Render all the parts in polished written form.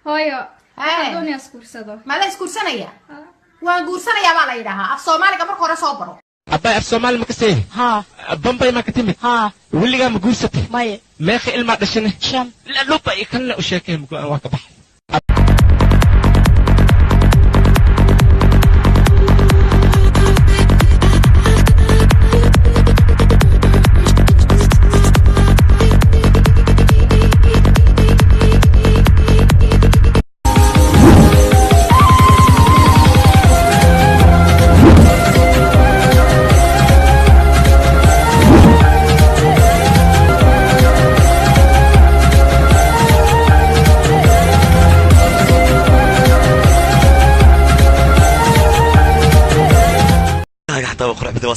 هايا دوني اسكورسدو ما لا اسكورسنيا waan guursanayaa baa la yiraahdaa af Soomaaliga marka hore soo baro abay af Soomaali ma ka sii bambay ma ka timid wiliga ma guursatay maye meeqa ilma dhashanay shan la luba ay kan u sheekay waa ka baxay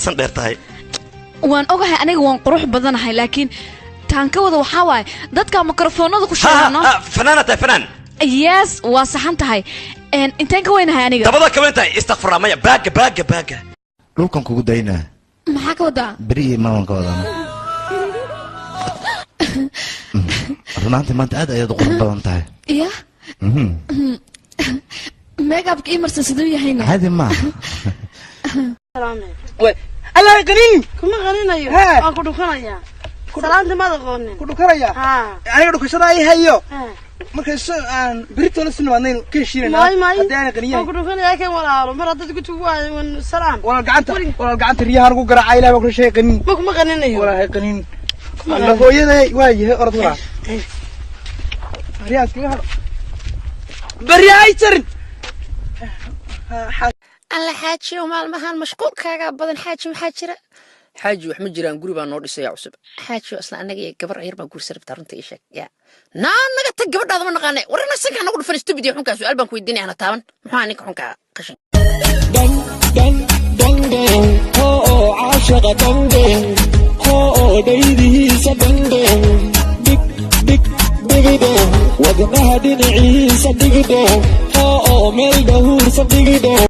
وصل ديرتاي وان اوغاhay aniga waan qurux badanahay laakiin taan ka wada waxa waay dadka mikrofoonada ku sheegano fanaanada fanaan yes waa saxan tahay intaan ka weynahay aniga dabada ka weyntahay istaghfar maya baaga dhulkan kugu daynaa maxaa ka wada bari ma waan ka wadana runaantii maanta aad ayaad qurux badan tahay ya makeup imarsa sidoo yahayna hadi ma الله يقنين كم غنينا يو أكو دكانا يا سلام ما دكانين كل دكانا يا أنا كده كشرا أي هيو ما كيس بريتو لسنا وانين كيشيرنا أنا قنية أكو دكانا يا كم ولا عارو مرة تدك تقول من سلام ولا قعنت ريحان كو قرا عائلة وكل شيء قنين كم غنينا يو ولا قنين الله هو يده واجه أرض ورا رياض كيف برياي ترن الله حاجي ومال مهان مشغول كاغا بدن حاجي محاجره حاجي wax ma jiraan guri baa noo dhisay cusub حاجي اصلا anaga gabar yar baan guursan rabtaa runtii ii sheeg ya naga tag gabadhaada ma naqaanay warna sanka nagu dhufan studio xunka su'aal baan ku weydiinay ana taaban maxaa ninka xunka qashin dan caashiqa dan daydiisa dan dig wadnaha dhinaciisa dig meel dhawrsa dig